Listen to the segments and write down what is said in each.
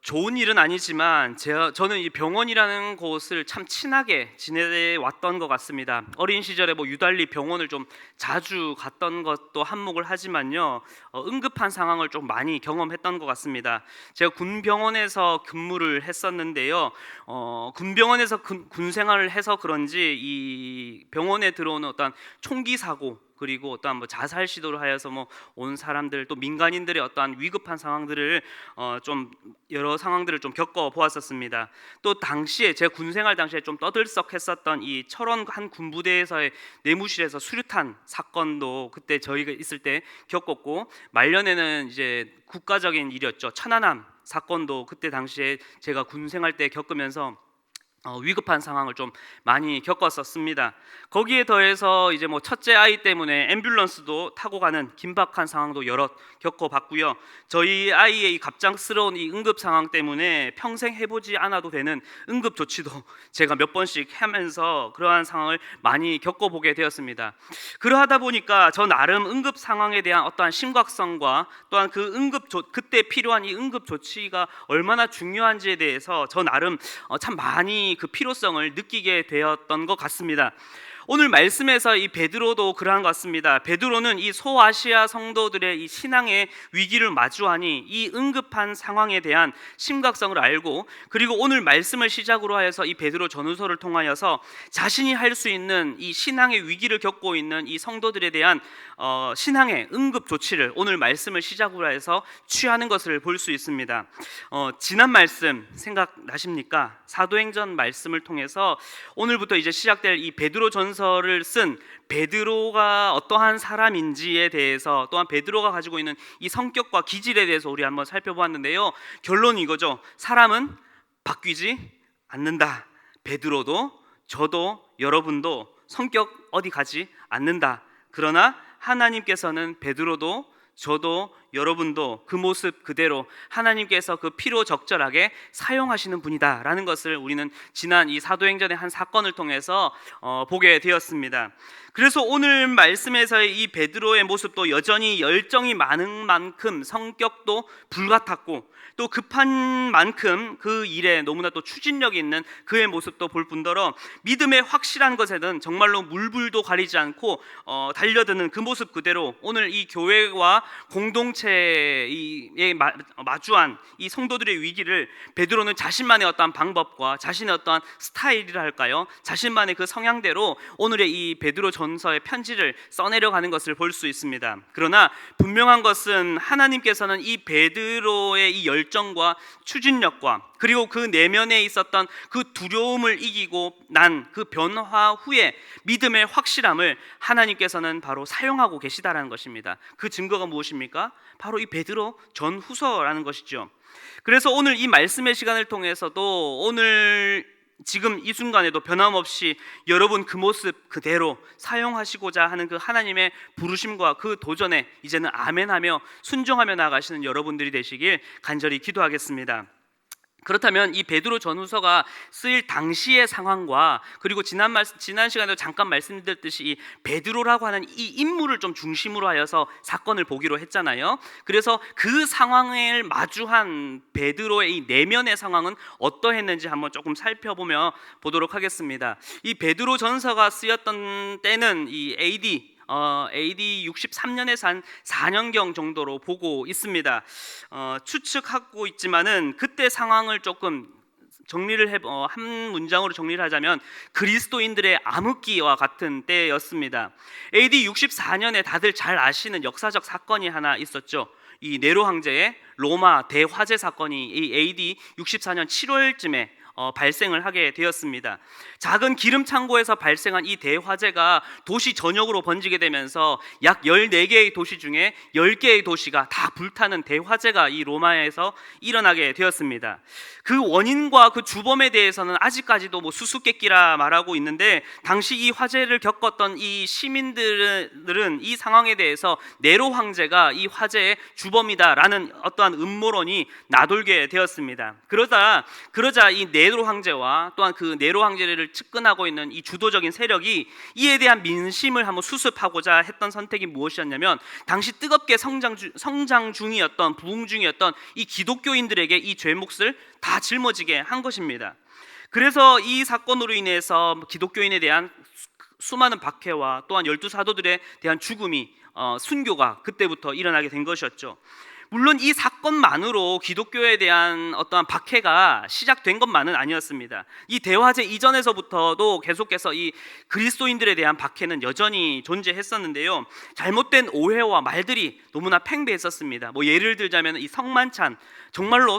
좋은 일은 아니지만 저는 이 병원이라는 곳을 참 친하게 지내왔던 것 같습니다. 어린 시절에 유달리 병원을 좀 자주 갔던 것도 한몫을 하지만요, 응급한 상황을 좀 많이 경험했던 것 같습니다. 제가 군병원에서 근무를 했었는데요, 군병원에서 군 생활을 해서 그런지 이 병원에 들어오는 어떤 총기 사고, 그리고 어떠한 자살 시도를 하여서 온 사람들, 또 민간인들의 어떠한 위급한 상황들을 좀 여러 상황들을 좀 겪어 보았었습니다. 또 당시에 제 군생활 당시에 좀 떠들썩했었던 이 철원 한 군부대에서의 내무실에서 수류탄 사건도 그때 저희가 있을 때 겪었고, 말년에는 이제 국가적인 일이었죠. 천안함 사건도 그때 당시에 제가 군생활 때 겪으면서 위급한 상황을 좀 많이 겪었었습니다. 거기에 더해서 이제 첫째 아이 때문에 앰뷸런스도 타고 가는 긴박한 상황도 여러 겪어봤고요. 저희 아이의 이 갑작스러운 이 응급 상황 때문에 평생 해보지 않아도 되는 응급 조치도 제가 몇 번씩 하면서 그러한 상황을 많이 겪어보게 되었습니다. 그러하다 보니까 저 나름 응급 상황에 대한 어떠한 심각성과 또한 그때 필요한 이 응급 조치가 얼마나 중요한지에 대해서 저 나름 참 많이 그 필요성을 느끼게 되었던 것 같습니다. 오늘 말씀에서 이 베드로도 그러한 것 같습니다. 베드로는 이 소아시아 성도들의 이 신앙의 위기를 마주하니 이 응급한 상황에 대한 심각성을 알고, 그리고 오늘 말씀을 시작으로 하여서 이 베드로 전후서를 통하여서 자신이 할 수 있는 이 신앙의 위기를 겪고 있는 이 성도들에 대한 신앙의 응급 조치를 오늘 말씀을 시작으로 해서 취하는 것을 볼 수 있습니다. 지난 말씀 생각나십니까? 사도행전 말씀을 통해서 오늘부터 이제 시작될 이 베드로 전서를 쓴 베드로가 어떠한 사람인지에 대해서, 또한 베드로가 가지고 있는 이 성격과 기질에 대해서 우리 한번 살펴보았는데요. 결론이 이거죠. 사람은 바뀌지 않는다. 베드로도, 저도, 여러분도 성격 어디 가지 않는다. 그러나 하나님께서는 베드로도, 저도, 여러분도 그 모습 그대로 하나님께서 그 필요 적절하게 사용하시는 분이다라는 것을 우리는 지난 이 사도행전의 한 사건을 통해서 보게 되었습니다. 그래서 오늘 말씀에서의 이 베드로의 모습도 여전히 열정이 많은 만큼 성격도 불같았고, 또 급한 만큼 그 일에 너무나 또 추진력이 있는 그의 모습도 볼 뿐더러 믿음의 확실한 것에는 정말로 물불도 가리지 않고 달려드는 그 모습 그대로 오늘 이 교회와 공동체에 마주한 이 성도들의 위기를 베드로는 자신만의 어떠한 방법과 자신의 어떠한 스타일이라 할까요? 자신만의 그 성향대로 오늘의 이 베드로 전서의 편지를 써내려가는 것을 볼 수 있습니다. 그러나 분명한 것은 하나님께서는 이 베드로의 이 열정과 추진력과, 그리고 그 내면에 있었던 그 두려움을 이기고 난 그 변화 후에 믿음의 확실함을 하나님께서는 바로 사용하고 계시다라는 것입니다. 그 증거가 무엇입니까? 바로 이 베드로 전후서라는 것이죠. 그래서 오늘 이 말씀의 시간을 통해서도 오늘 지금 이 순간에도 변함없이 여러분 그 모습 그대로 사용하시고자 하는 그 하나님의 부르심과 그 도전에 이제는 아멘하며 순종하며 나아가시는 여러분들이 되시길 간절히 기도하겠습니다. 그렇다면 이 베드로 전후서가 쓰일 당시의 상황과, 그리고 지난 시간에도 잠깐 말씀드렸듯이 이 베드로라고 하는 이 인물을 좀 중심으로 하여서 사건을 보기로 했잖아요. 그래서 그 상황을 마주한 베드로의 이 내면의 상황은 어떠했는지 한번 조금 살펴보며 보도록 하겠습니다. 이 베드로 전서가 쓰였던 때는 이 AD 63년에서 한 4년경 정도로 보고 있습니다. 추측하고 있지만은 그때 상황을 조금 한 문장으로 정리를 하자면 그리스도인들의 암흑기와 같은 때였습니다. AD 64년에 다들 잘 아시는 역사적 사건이 하나 있었죠. 이 네로 황제의 로마 대화재 사건이 이 AD 64년 7월쯤에 발생을 하게 되었습니다. 작은 기름 창고에서 발생한 이 대화재가 도시 전역으로 번지게 되면서 약 14개의 도시 중에 10개의 도시가 다 불타는 대화재가 이 로마에서 일어나게 되었습니다. 그 원인과 그 주범에 대해서는 아직까지도 수수께끼라 말하고 있는데, 당시 이 화재를 겪었던 이 시민들은 이 상황에 대해서 네로 황제가 이 화재의 주범이다라는 어떠한 음모론이 나돌게 되었습니다. 그러자 이 네로 네로 황제와 또한 그 네로 황제를 측근하고 있는 이 주도적인 세력이 이에 대한 민심을 한번 수습하고자 했던 선택이 무엇이었냐면, 당시 뜨겁게 성장 중이었던, 부흥 중이었던 이 기독교인들에게 이 죄 몫을 다 짊어지게 한 것입니다. 그래서 이 사건으로 인해서 기독교인에 대한 수많은 박해와 또한 12사도들에 대한 죽음이, 순교가 그때부터 일어나게 된 것이었죠. 물론 이 사건만으로 기독교에 대한 어떠한 박해가 시작된 것만은 아니었습니다. 이 대화제 이전에서부터도 계속해서 이 그리스도인들에 대한 박해는 여전히 존재했었는데요. 잘못된 오해와 말들이 너무나 팽배했었습니다. 예를 들자면 이 성만찬, 정말로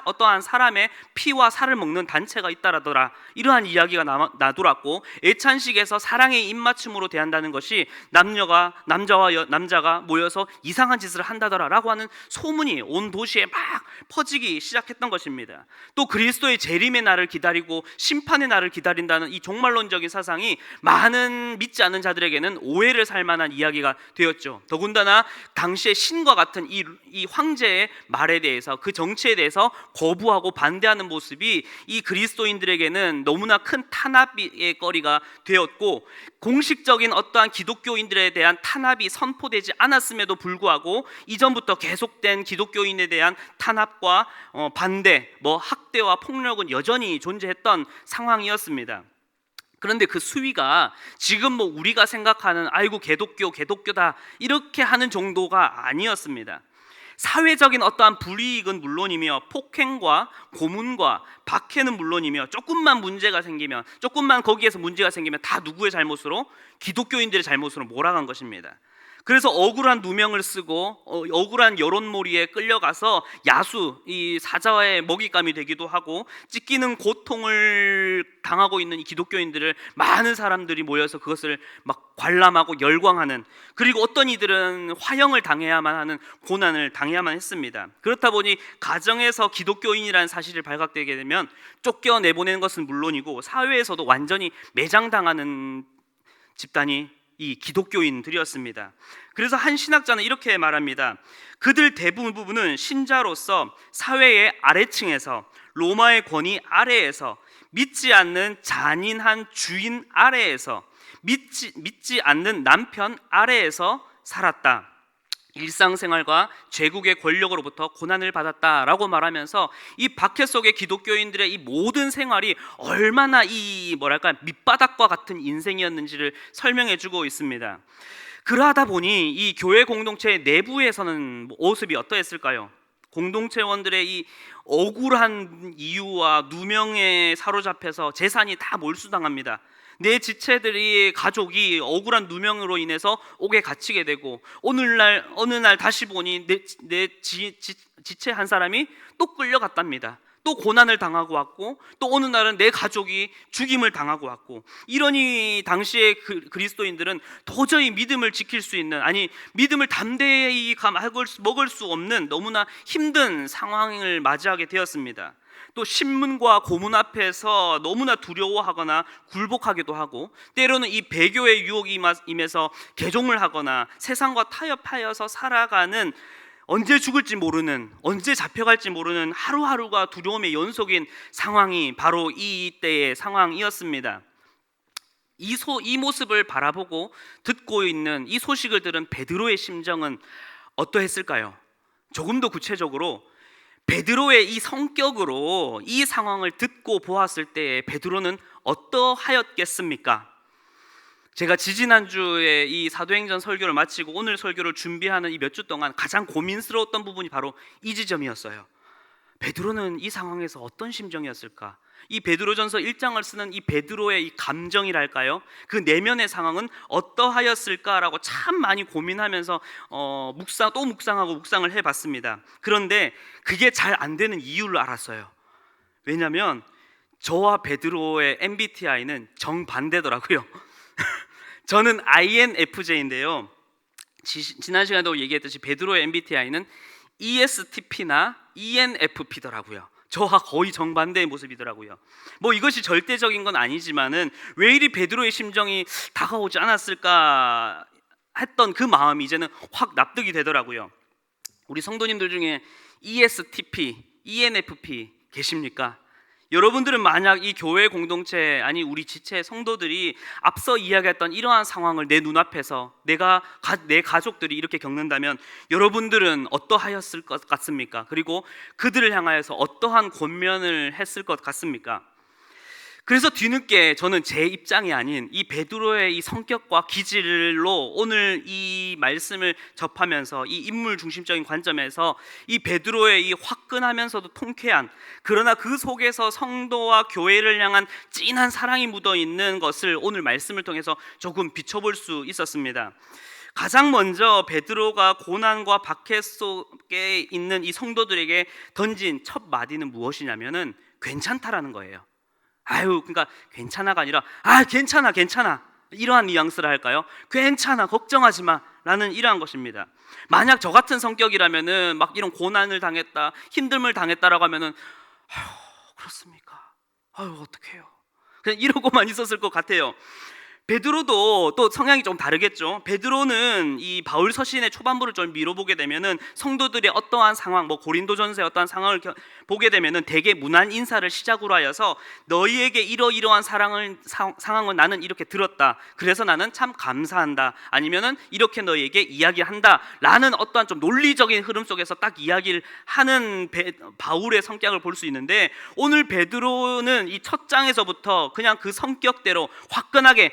어떠한 사람의 피와 살을 먹는 단체가 있다라더라, 이러한 이야기가 나돌았고, 예찬식에서 사랑의 입맞춤으로 대한다는 것이 남자가 모여서 이상한 짓을 한다더라라고 하는 소문이 온 도시에 막 퍼지기 시작했던 것입니다. 또 그리스도의 재림의 날을 기다리고 심판의 날을 기다린다는 이 종말론적인 사상이 많은 믿지 않는 자들에게는 오해를 살 만한 이야기가 되었죠. 더군다나 당시의 신과 같은 이 황제의 말에 대해서, 그 정치에 대해서 거부하고 반대하는 모습이 이 그리스도인들에게는 너무나 큰 탄압의 거리가 되었고, 공식적인 어떠한 기독교인들에 대한 탄압이 선포되지 않았음에도 불구하고 이전부터 계속된 기독교인에 대한 탄압과 반대, 학대와 폭력은 여전히 존재했던 상황이었습니다. 그런데 그 수위가 지금 우리가 생각하는 아이고 개독교다 이렇게 하는 정도가 아니었습니다. 사회적인 어떠한 불이익은 물론이며 폭행과 고문과 박해는 물론이며 조금만 거기에서 문제가 생기면 다 누구의 잘못으로? 기독교인들의 잘못으로 몰아간 것입니다. 그래서 억울한 누명을 쓰고 억울한 여론몰이에 끌려가서 이 사자의 먹잇감이 되기도 하고, 찢기는 고통을 당하고 있는 이 기독교인들을 많은 사람들이 모여서 그것을 막 관람하고 열광하는, 그리고 어떤 이들은 화형을 당해야만 하는 고난을 당해야만 했습니다. 그렇다 보니 가정에서 기독교인이라는 사실을 발각되게 되면 쫓겨내보내는 것은 물론이고 사회에서도 완전히 매장당하는 집단이 이 기독교인들이었습니다. 그래서 한 신학자는 이렇게 말합니다. 그들 대부분은 신자로서 사회의 아래층에서, 로마의 권위 아래에서, 믿지 않는 잔인한 주인 아래에서, 믿지 않는 남편 아래에서 살았다. 일상생활과 제국의 권력으로부터 고난을 받았다라고 말하면서 이 박해 속의 기독교인들의 이 모든 생활이 얼마나 밑바닥과 같은 인생이었는지를 설명해주고 있습니다. 그러하다 보니 이 교회 공동체 내부에서는 모습이 어떠했을까요? 공동체원들의 이 억울한 이유와 누명에 사로잡혀서 재산이 다 몰수당합니다. 내 지체들이, 가족이 억울한 누명으로 인해서 옥에 갇히게 되고, 어느 날 다시 보니 내 지체 한 사람이 또 끌려갔답니다. 또 고난을 당하고 왔고, 또 어느 날은 내 가족이 죽임을 당하고 왔고, 이러니 당시의 그리스도인들은 도저히 믿음을 지킬 수 있는, 믿음을 담대히 먹을 수 없는 너무나 힘든 상황을 맞이하게 되었습니다. 또 신문과 고문 앞에서 너무나 두려워하거나 굴복하기도 하고, 때로는 이 배교의 유혹이 임해서 개종을 하거나 세상과 타협하여서 살아가는, 언제 죽을지 모르는, 언제 잡혀갈지 모르는 하루하루가 두려움의 연속인 상황이 바로 이때의 상황이었습니다. 이 모습을 바라보고 듣고 있는, 이 소식을 들은 베드로의 심정은 어떠했을까요? 조금 더 구체적으로 베드로의 이 성격으로 이 상황을 듣고 보았을 때 베드로는 어떠하였겠습니까? 제가 지지난주에 이 사도행전 설교를 마치고 오늘 설교를 준비하는 이 몇 주 동안 가장 고민스러웠던 부분이 바로 이 지점이었어요. 베드로는 이 상황에서 어떤 심정이었을까? 이 베드로전서 1장을 쓰는 이 베드로의 이 감정이랄까요? 그 내면의 상황은 어떠하였을까라고 참 많이 고민하면서 묵상을 해봤습니다. 그런데 그게 잘 안 되는 이유를 알았어요. 왜냐하면 저와 베드로의 MBTI는 정반대더라고요. 저는 INFJ인데요. 지난 시간에도 얘기했듯이 베드로의 MBTI는 ESTP나 ENFP더라고요. 저와 거의 정반대의 모습이더라고요. 이것이 절대적인 건 아니지만은 왜 이리 베드로의 심정이 다가오지 않았을까 했던 그 마음이 이제는 확 납득이 되더라고요. 우리 성도님들 중에 ESTP, ENFP 계십니까? 여러분들은 만약 이 교회 공동체, 아니 우리 지체 성도들이 앞서 이야기했던 이러한 상황을 내 눈앞에서 내 가족들이 이렇게 겪는다면 여러분들은 어떠하였을 것 같습니까? 그리고 그들을 향하여서 어떠한 권면을 했을 것 같습니까? 그래서 뒤늦게 저는 제 입장이 아닌 이 베드로의 이 성격과 기질로 오늘 이 말씀을 접하면서 이 인물 중심적인 관점에서 이 베드로의 이 화끈하면서도 통쾌한, 그러나 그 속에서 성도와 교회를 향한 진한 사랑이 묻어 있는 것을 오늘 말씀을 통해서 조금 비춰볼 수 있었습니다. 가장 먼저 베드로가 고난과 박해 속에 있는 이 성도들에게 던진 첫 마디는 무엇이냐면은 괜찮다라는 거예요. 그러니까 괜찮아가 아니라 괜찮아 이러한 뉘앙스를 할까요? 괜찮아, 걱정하지 마 라는 이러한 것입니다. 만약 저 같은 성격이라면은 막 이런 고난을 당했다, 힘듦을 당했다라고 하면은 그렇습니까? 어떡해요? 그냥 이러고만 있었을 것 같아요. 베드로도 또 성향이 좀 다르겠죠. 베드로는 이 바울 서신의 초반부를 좀 미뤄보게 되면은 성도들의 어떠한 상황, 고린도전서의 어떠한 상황을 보게 되면은 대개 문안 인사를 시작으로 하여서 너희에게 이러이러한 상황을 나는 이렇게 들었다, 그래서 나는 참 감사한다, 아니면은 이렇게 너희에게 이야기한다 라는 어떠한 좀 논리적인 흐름 속에서 딱 이야기를 하는 바울의 성격을 볼 수 있는데, 오늘 베드로는 이 첫 장에서부터 그냥 그 성격대로 화끈하게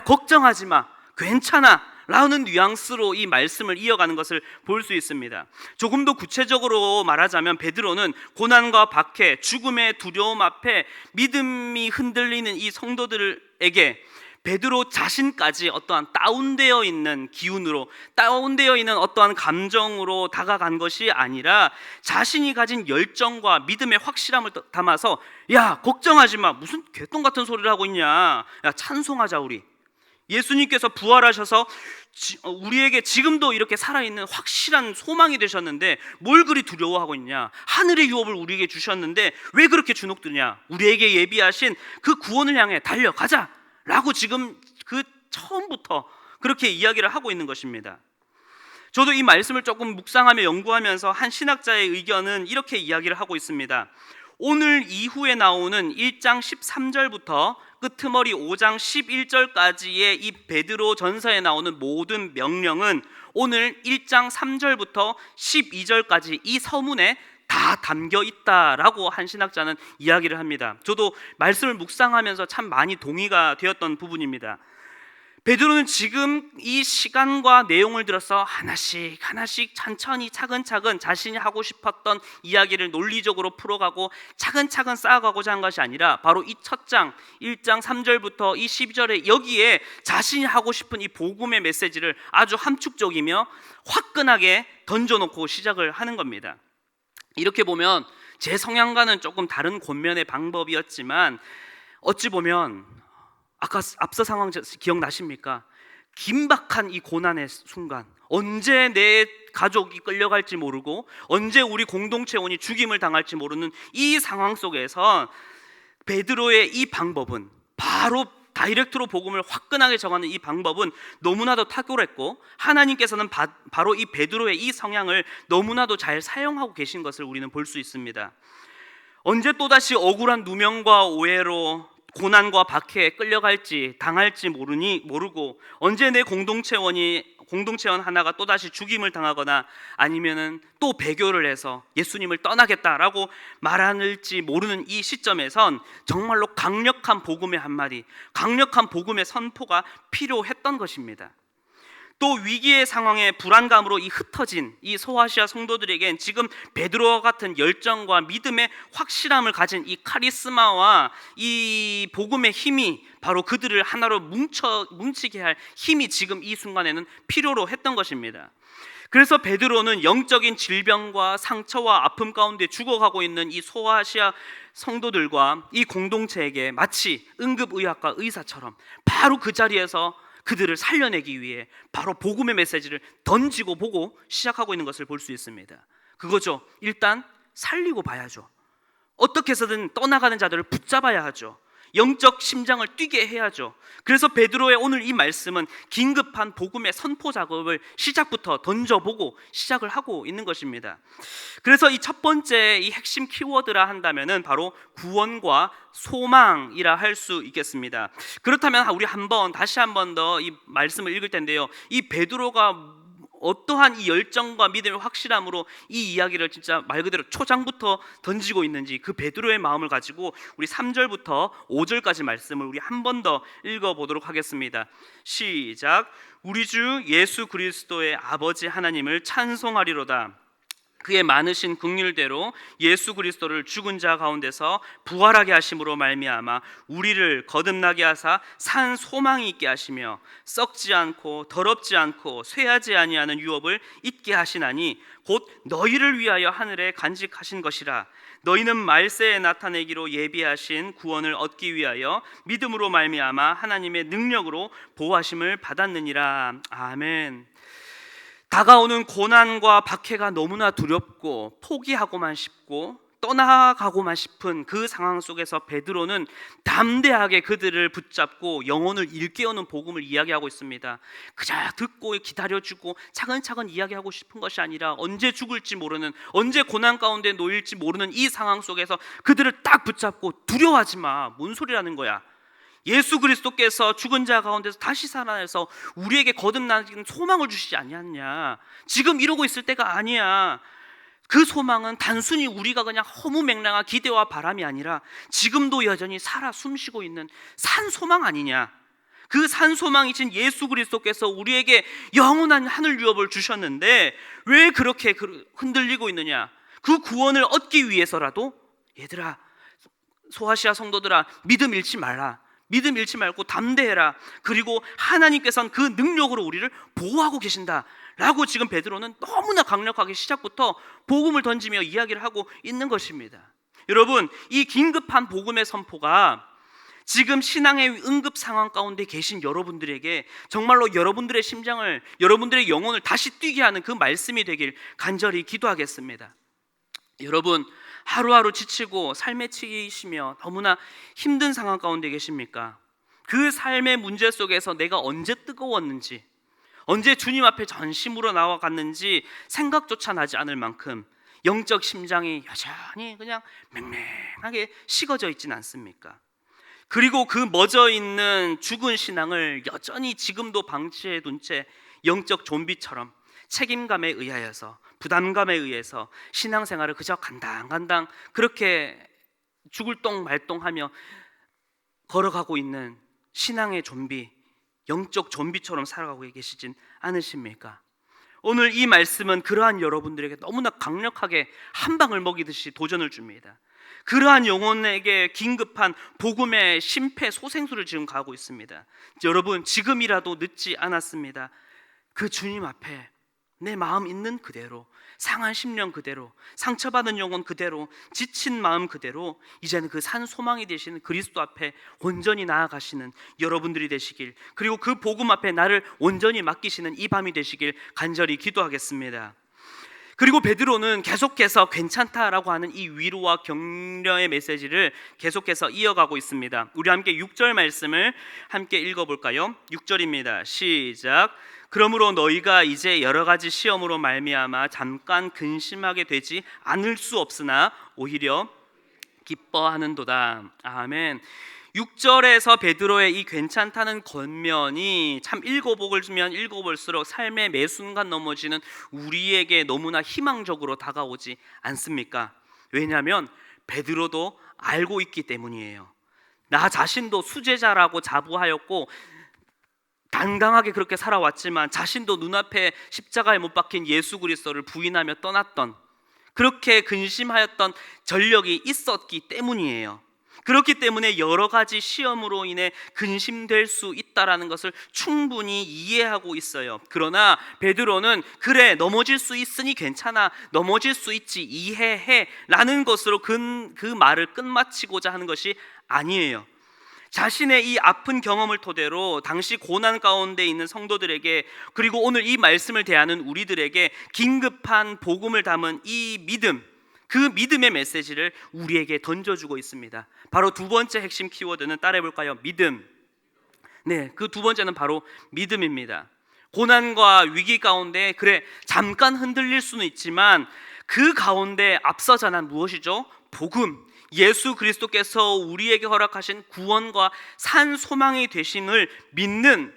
걱정하지 마, 괜찮아 라는 뉘앙스로 이 말씀을 이어가는 것을 볼 수 있습니다. 조금 더 구체적으로 말하자면 베드로는 고난과 박해, 죽음의 두려움 앞에 믿음이 흔들리는 이 성도들에게 베드로 자신까지 어떠한 다운되어 있는 기운으로, 다운되어 있는 어떠한 감정으로 다가간 것이 아니라 자신이 가진 열정과 믿음의 확실함을 담아서 걱정하지 마, 무슨 개똥 같은 소리를 하고 있냐, 찬송하자. 우리 예수님께서 부활하셔서 우리에게 지금도 이렇게 살아있는 확실한 소망이 되셨는데 뭘 그리 두려워하고 있냐, 하늘의 유업을 우리에게 주셨는데 왜 그렇게 주눅드냐, 우리에게 예비하신 그 구원을 향해 달려가자 라고 지금 그 처음부터 그렇게 이야기를 하고 있는 것입니다. 저도 이 말씀을 조금 묵상하며 연구하면서 한 신학자의 의견은 이렇게 이야기를 하고 있습니다. 오늘 이후에 나오는 1장 13절부터 끄트머리 5장 11절까지의 이 베드로 전서에 나오는 모든 명령은 오늘 1장 3절부터 12절까지 이 서문에 다 담겨 있다라고 한 신학자는 이야기를 합니다. 저도 말씀을 묵상하면서 참 많이 동의가 되었던 부분입니다. 베드로는 지금 이 시간과 내용을 들어서 하나씩 천천히 차근차근 자신이 하고 싶었던 이야기를 논리적으로 풀어가고 차근차근 쌓아가고자 한 것이 아니라 바로 이 첫 장 1장 3절부터 이 12절에 여기에 자신이 하고 싶은 이 복음의 메시지를 아주 함축적이며 화끈하게 던져놓고 시작을 하는 겁니다. 이렇게 보면 제 성향과는 조금 다른 권면의 방법이었지만 어찌 보면 아까 앞서 상황 기억나십니까? 긴박한 이 고난의 순간, 언제 내 가족이 끌려갈지 모르고 언제 우리 공동체원이 죽임을 당할지 모르는 이 상황 속에서 베드로의 이 방법은, 바로 다이렉트로 복음을 화끈하게 전하는 이 방법은 너무나도 탁월했고 하나님께서는 바로 이 베드로의 이 성향을 너무나도 잘 사용하고 계신 것을 우리는 볼 수 있습니다. 언제 또다시 억울한 누명과 오해로 고난과 박해에 끌려갈지 당할지 모르고 언제 내 공동체원 하나가 또다시 죽임을 당하거나 아니면은 또 배교를 해서 예수님을 떠나겠다라고 말할지 모르는 이 시점에선 정말로 강력한 복음의 한마디, 강력한 복음의 선포가 필요했던 것입니다. 또 위기의 상황에 불안감으로 흩어진 이 소아시아 성도들에겐 지금 베드로와 같은 열정과 믿음의 확실함을 가진 이 카리스마와 이 복음의 힘이 바로 그들을 하나로 뭉치게 할 힘이 지금 이 순간에는 필요로 했던 것입니다. 그래서 베드로는 영적인 질병과 상처와 아픔 가운데 죽어가고 있는 이 소아시아 성도들과 이 공동체에게 마치 응급의학과 의사처럼 바로 그 자리에서 그들을 살려내기 위해 바로 복음의 메시지를 던지고 보고 시작하고 있는 것을 볼 수 있습니다. 그거죠. 일단 살리고 봐야죠. 어떻게 해서든 떠나가는 자들을 붙잡아야 하죠. 영적 심장을 뛰게 해야죠. 그래서 베드로의 오늘 이 말씀은 긴급한 복음의 선포 작업을 시작부터 던져보고 시작을 하고 있는 것입니다. 그래서 이 첫 번째 이 핵심 키워드라 한다면은 바로 구원과 소망이라 할 수 있겠습니다. 그렇다면 우리 다시 한 번 더 이 말씀을 읽을 텐데요. 이 베드로가 어떠한 이 열정과 믿음의 확실함으로 이 이야기를 진짜 말 그대로 초장부터 던지고 있는지, 그 베드로의 마음을 가지고 우리 3절부터 5절까지 말씀을 우리 한 번 더 읽어보도록 하겠습니다. 시작. 우리 주 예수 그리스도의 아버지 하나님을 찬송하리로다. 그의 많으신 긍휼대로 예수 그리스도를 죽은 자 가운데서 부활하게 하심으로 말미암아 우리를 거듭나게 하사 산 소망이 있게 하시며 썩지 않고 더럽지 않고 쇠하지 아니하는 유업을 잊게 하시나니 곧 너희를 위하여 하늘에 간직하신 것이라. 너희는 말세에 나타내기로 예비하신 구원을 얻기 위하여 믿음으로 말미암아 하나님의 능력으로 보호하심을 받았느니라. 아멘. 다가오는 고난과 박해가 너무나 두렵고 포기하고만 싶고 떠나가고만 싶은 그 상황 속에서 베드로는 담대하게 그들을 붙잡고 영혼을 일깨우는 복음을 이야기하고 있습니다. 그저 듣고 기다려주고 차근차근 이야기하고 싶은 것이 아니라 언제 죽을지 모르는, 언제 고난 가운데 놓일지 모르는 이 상황 속에서 그들을 딱 붙잡고 두려워하지 마. 뭔 소리라는 거야. 예수 그리스도께서 죽은 자 가운데서 다시 살아나서 우리에게 거듭나는 소망을 주시지 아니었냐. 지금 이러고 있을 때가 아니야. 그 소망은 단순히 우리가 그냥 허무맹랑한 기대와 바람이 아니라 지금도 여전히 살아 숨쉬고 있는 산 소망 아니냐. 그 산 소망이신 예수 그리스도께서 우리에게 영원한 하늘 유업을 주셨는데 왜 그렇게 흔들리고 있느냐. 그 구원을 얻기 위해서라도 얘들아, 소아시아 성도들아, 믿음 잃지 말라. 믿음 잃지 말고 담대해라. 그리고 하나님께서는 그 능력으로 우리를 보호하고 계신다 라고 지금 베드로는 너무나 강력하게 시작부터 복음을 던지며 이야기를 하고 있는 것입니다. 여러분, 이 긴급한 복음의 선포가 지금 신앙의 응급 상황 가운데 계신 여러분들에게 정말로 여러분들의 심장을, 여러분들의 영혼을 다시 뛰게 하는 그 말씀이 되길 간절히 기도하겠습니다. 여러분, 하루하루 지치고 삶에 치이시며 너무나 힘든 상황 가운데 계십니까? 그 삶의 문제 속에서 내가 언제 뜨거웠는지, 언제 주님 앞에 전심으로 나와갔는지 생각조차 나지 않을 만큼 영적 심장이 여전히 그냥 맹맹하게 식어져 있지는 않습니까? 그리고 그 멎어 있는 죽은 신앙을 여전히 지금도 방치해 둔 채 영적 좀비처럼 책임감에 의하여서, 부담감에 의해서 신앙생활을 그저 간당간당 그렇게 죽을 똥 말똥하며 걸어가고 있는 신앙의 좀비, 영적 좀비처럼 살아가고 계시진 않으십니까? 오늘 이 말씀은 그러한 여러분들에게 너무나 강력하게 한 방을 먹이듯이 도전을 줍니다. 그러한 영혼에게 긴급한 복음의 심폐소생술을 지금 가고 있습니다. 여러분, 지금이라도 늦지 않았습니다. 그 주님 앞에 내 마음 있는 그대로, 상한 심령 그대로, 상처받은 영혼 그대로, 지친 마음 그대로 이제는 그 산 소망이 되시는 그리스도 앞에 온전히 나아가시는 여러분들이 되시길, 그리고 그 복음 앞에 나를 온전히 맡기시는 이 밤이 되시길 간절히 기도하겠습니다. 그리고 베드로는 계속해서 괜찮다라고 하는 이 위로와 격려의 메시지를 계속해서 이어가고 있습니다. 우리 함께 6절 말씀을 함께 읽어볼까요? 6절입니다. 시작. 그러므로 너희가 이제 여러 가지 시험으로 말미암아 잠깐 근심하게 되지 않을 수 없으나 오히려 기뻐하는도다. 아멘. 6절에서 베드로의 이 괜찮다는 권면이 참 읽어보면 읽어볼수록 삶의 매 순간 넘어지는 우리에게 너무나 희망적으로 다가오지 않습니까? 왜냐하면 베드로도 알고 있기 때문이에요. 나 자신도 수제자라고 자부하였고 당당하게 그렇게 살아왔지만 자신도 눈앞에 십자가에 못 박힌 예수 그리스도를 부인하며 떠났던, 그렇게 근심하였던 전력이 있었기 때문이에요. 그렇기 때문에 여러 가지 시험으로 인해 근심될 수 있다라는 것을 충분히 이해하고 있어요. 그러나 베드로는 그래, 넘어질 수 있으니 괜찮아, 넘어질 수 있지, 이해해 라는 것으로 그 말을 끝마치고자 하는 것이 아니에요. 자신의 이 아픈 경험을 토대로 당시 고난 가운데 있는 성도들에게, 그리고 오늘 이 말씀을 대하는 우리들에게 긴급한 복음을 담은 이 믿음, 그 믿음의 메시지를 우리에게 던져주고 있습니다. 바로 두 번째 핵심 키워드는 따라해 볼까요? 믿음. 네, 그 두 번째는 바로 믿음입니다. 고난과 위기 가운데 그래 잠깐 흔들릴 수는 있지만 그 가운데 앞서자 난 무엇이죠? 복음. 예수 그리스도께서 우리에게 허락하신 구원과 산 소망이 되심을 믿는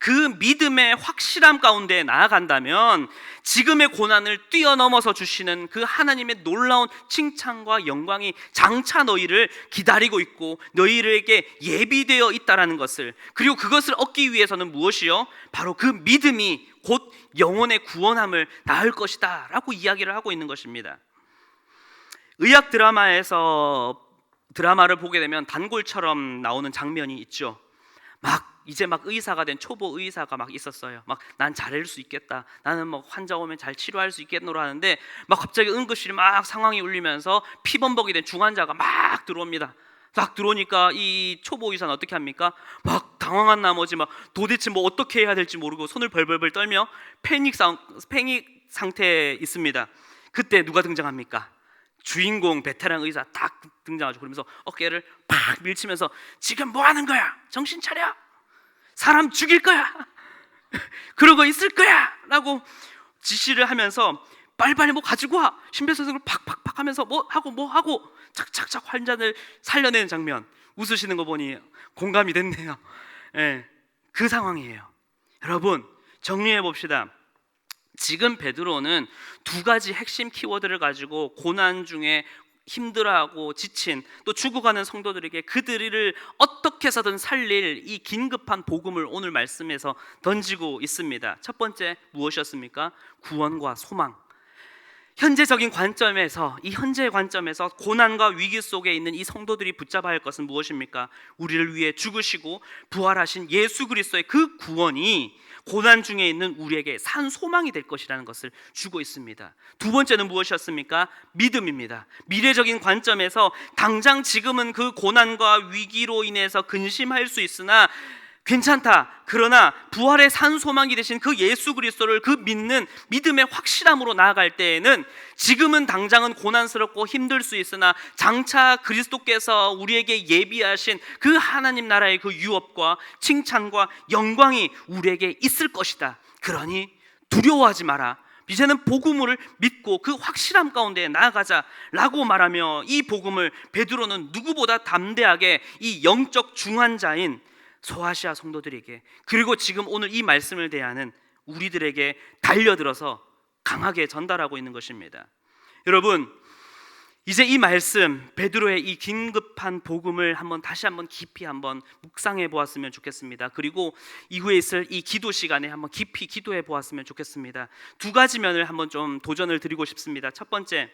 그 믿음의 확실함 가운데 나아간다면 지금의 고난을 뛰어넘어서 주시는 그 하나님의 놀라운 칭찬과 영광이 장차 너희를 기다리고 있고 너희에게 예비되어 있다라는 것을, 그리고 그것을 얻기 위해서는 무엇이요? 바로 그 믿음이 곧 영혼의 구원함을 낳을 것이다 라고 이야기를 하고 있는 것입니다. 의학 드라마를 보게 되면 단골처럼 나오는 장면이 있죠. 이제 의사가 된 초보 의사가 있었어요. 난 잘할 수 있겠다. 나는 환자 오면 잘 치료할 수 있겠노라 하는데 갑자기 응급실이 상황이 울리면서 피범벅이 된 중환자가 들어옵니다. 들어오니까 이 초보 의사는 어떻게 합니까? 당황한 나머지 도대체 어떻게 해야 될지 모르고 손을 벌벌벌 떨며 패닉 상태에 있습니다. 그때 누가 등장합니까? 주인공 베테랑 의사 딱 등장하죠. 그러면서 어깨를 팍 밀치면서 지금 뭐 하는 거야? 정신 차려. 사람 죽일 거야. 그러고 있을 거야 라고 지시를 하면서 빨리빨리 가지고 와. 심폐소생술 팍팍팍 하면서 뭐 하고 착착착 환자를 살려내는 장면. 웃으시는 거 보니 공감이 됐네요. 네, 그 상황이에요. 여러분 정리해 봅시다. 지금 베드로는 두 가지 핵심 키워드를 가지고 고난 중에 힘들어하고 지친 또 죽어가는 성도들에게 그들을 어떻게 해서든 살릴 이 긴급한 복음을 오늘 말씀에서 던지고 있습니다. 첫 번째 무엇이었습니까? 구원과 소망. 현재적인 관점에서, 이 현재의 관점에서 고난과 위기 속에 있는 이 성도들이 붙잡아야 할 것은 무엇입니까? 우리를 위해 죽으시고 부활하신 예수 그리스도의 그 구원이 고난 중에 있는 우리에게 산 소망이 될 것이라는 것을 주고 있습니다. 두 번째는 무엇이었습니까? 믿음입니다. 미래적인 관점에서 당장 지금은 그 고난과 위기로 인해서 근심할 수 있으나 괜찮다. 그러나 부활의 산 소망이 되신 그 예수 그리스도를 그 믿는 믿음의 확실함으로 나아갈 때에는 지금은 당장은 고난스럽고 힘들 수 있으나 장차 그리스도께서 우리에게 예비하신 그 하나님 나라의 그 유업과 칭찬과 영광이 우리에게 있을 것이다. 그러니 두려워하지 마라. 이제는 복음을 믿고 그 확실함 가운데 나아가자라고 말하며 이 복음을 베드로는 누구보다 담대하게 이 영적 중환자인 소아시아 성도들에게, 그리고 지금 오늘 이 말씀을 대하는 우리들에게 달려들어서 강하게 전달하고 있는 것입니다. 여러분 이제 이 말씀 베드로의 이 긴급한 복음을 다시 한번 깊이 묵상해 보았으면 좋겠습니다. 그리고 이후에 있을 이 기도 시간에 한번 깊이 기도해 보았으면 좋겠습니다. 두 가지 면을 한번 좀 도전을 드리고 싶습니다. 첫 번째,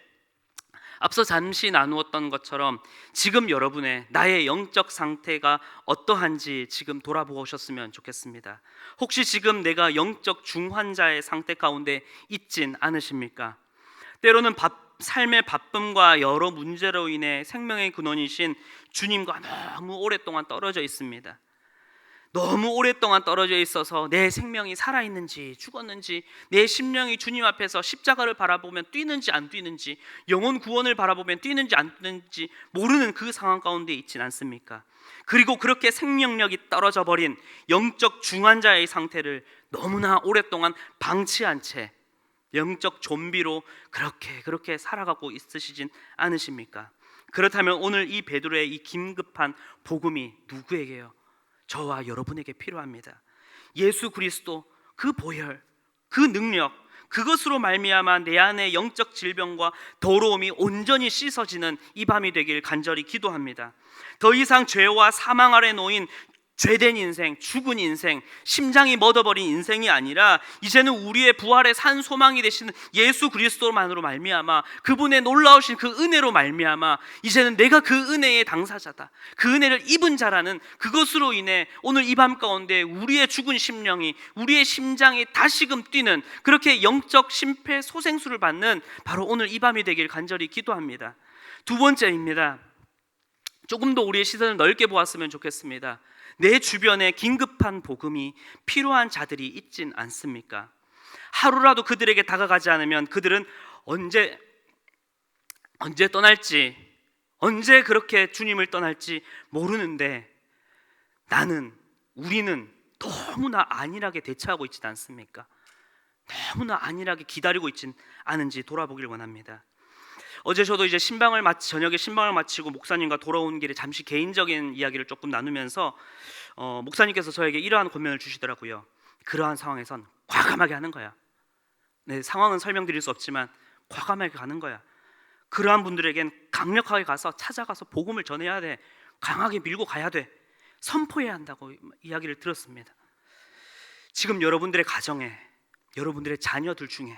앞서 잠시 나누었던 것처럼 지금 여러분의 나의 영적 상태가 어떠한지 지금 돌아보셨으면 좋겠습니다. 혹시 지금 내가 영적 중환자의 상태 가운데 있진 않으십니까? 때로는 삶의 바쁨과 여러 문제로 인해 생명의 근원이신 주님과 너무 오랫동안 떨어져 있습니다. 너무 오랫동안 떨어져 있어서 내 생명이 살아있는지 죽었는지, 내 심령이 주님 앞에서 십자가를 바라보면 뛰는지 안 뛰는지, 영혼 구원을 바라보면 뛰는지 안 뛰는지 모르는 그 상황 가운데 있진 않습니까? 그리고 그렇게 생명력이 떨어져 버린 영적 중환자의 상태를 너무나 오랫동안 방치한 채 영적 좀비로 그렇게 살아가고 있으시진 않으십니까? 그렇다면 오늘 이 베드로의 이 긴급한 복음이 누구에게요? 저와 여러분에게 필요합니다. 예수 그리스도 그 보혈, 그 능력, 그것으로 말미암아 내 안의 영적 질병과 더러움이 온전히 씻어지는 이 밤이 되길 간절히 기도합니다. 더 이상 죄와 사망 아래 놓인 죄된 인생, 죽은 인생, 심장이 멎어버린 인생이 아니라 이제는 우리의 부활의 산 소망이 되시는 예수 그리스도만으로 말미암아 그분의 놀라우신 그 은혜로 말미암아 이제는 내가 그 은혜의 당사자다, 그 은혜를 입은 자라는 그것으로 인해 오늘 이 밤 가운데 우리의 죽은 심령이, 우리의 심장이 다시금 뛰는 그렇게 영적 심폐소생술을 받는 바로 오늘 이 밤이 되길 간절히 기도합니다. 두 번째입니다. 조금 더 우리의 시선을 넓게 보았으면 좋겠습니다. 내 주변에 긴급한 복음이 필요한 자들이 있진 않습니까? 하루라도 그들에게 다가가지 않으면 그들은 언제 언제 떠날지, 언제 그렇게 주님을 떠날지 모르는데 우리는 너무나 안일하게 대처하고 있지 않습니까? 너무나 안일하게 기다리고 있진 않은지 돌아보길 원합니다. 어제 저도 이제 저녁에 신방을 마치고 목사님과 돌아온 길에 잠시 개인적인 이야기를 조금 나누면서 목사님께서 저에게 이러한 권면을 주시더라고요. 그러한 상황에선 과감하게 하는 거야. 네, 상황은 설명드릴 수 없지만 과감하게 가는 거야. 그러한 분들에겐 강력하게 가서 찾아가서 복음을 전해야 돼. 강하게 밀고 가야 돼. 선포해야 한다고 이야기를 들었습니다. 지금 여러분들의 가정에, 여러분들의 자녀들 중에,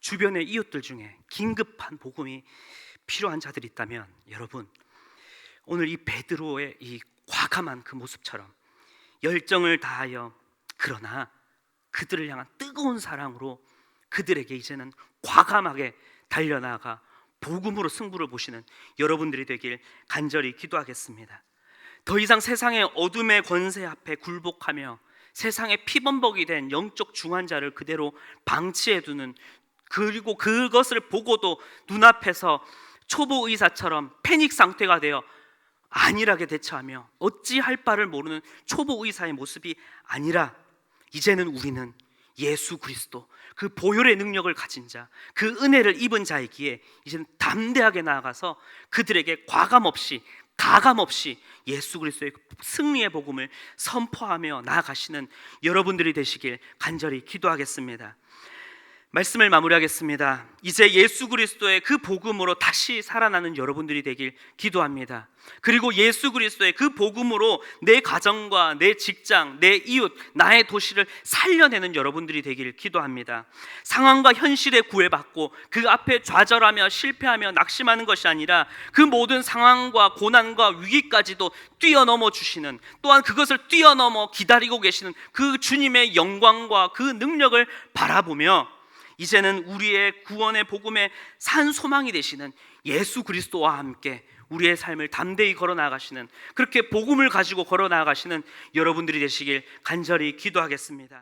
주변의 이웃들 중에 긴급한 복음이 필요한 자들이 있다면 여러분, 오늘 이 베드로의 이 과감한 그 모습처럼 열정을 다하여, 그러나 그들을 향한 뜨거운 사랑으로 그들에게 이제는 과감하게 달려나가 복음으로 승부를 보시는 여러분들이 되길 간절히 기도하겠습니다. 더 이상 세상의 어둠의 권세 앞에 굴복하며 세상의 피범벅이 된 영적 중환자를 그대로 방치해두는, 그리고 그것을 보고도 눈앞에서 초보 의사처럼 패닉 상태가 되어 안일하게 대처하며 어찌할 바를 모르는 초보 의사의 모습이 아니라, 이제는 우리는 예수 그리스도 그 보혈의 능력을 가진 자, 그 은혜를 입은 자이기에 이제는 담대하게 나아가서 그들에게 가감 없이 예수 그리스도의 승리의 복음을 선포하며 나아가시는 여러분들이 되시길 간절히 기도하겠습니다. 말씀을 마무리하겠습니다. 이제 예수 그리스도의 그 복음으로 다시 살아나는 여러분들이 되길 기도합니다. 그리고 예수 그리스도의 그 복음으로 내 가정과 내 직장, 내 이웃, 나의 도시를 살려내는 여러분들이 되길 기도합니다. 상황과 현실에 구애받고 그 앞에 좌절하며 실패하며 낙심하는 것이 아니라 그 모든 상황과 고난과 위기까지도 뛰어넘어 주시는, 또한 그것을 뛰어넘어 기다리고 계시는 그 주님의 영광과 그 능력을 바라보며 이제는 우리의 구원의 복음의 산 소망이 되시는 예수 그리스도와 함께 우리의 삶을 담대히 걸어 나가시는, 그렇게 복음을 가지고 걸어 나가시는 여러분들이 되시길 간절히 기도하겠습니다.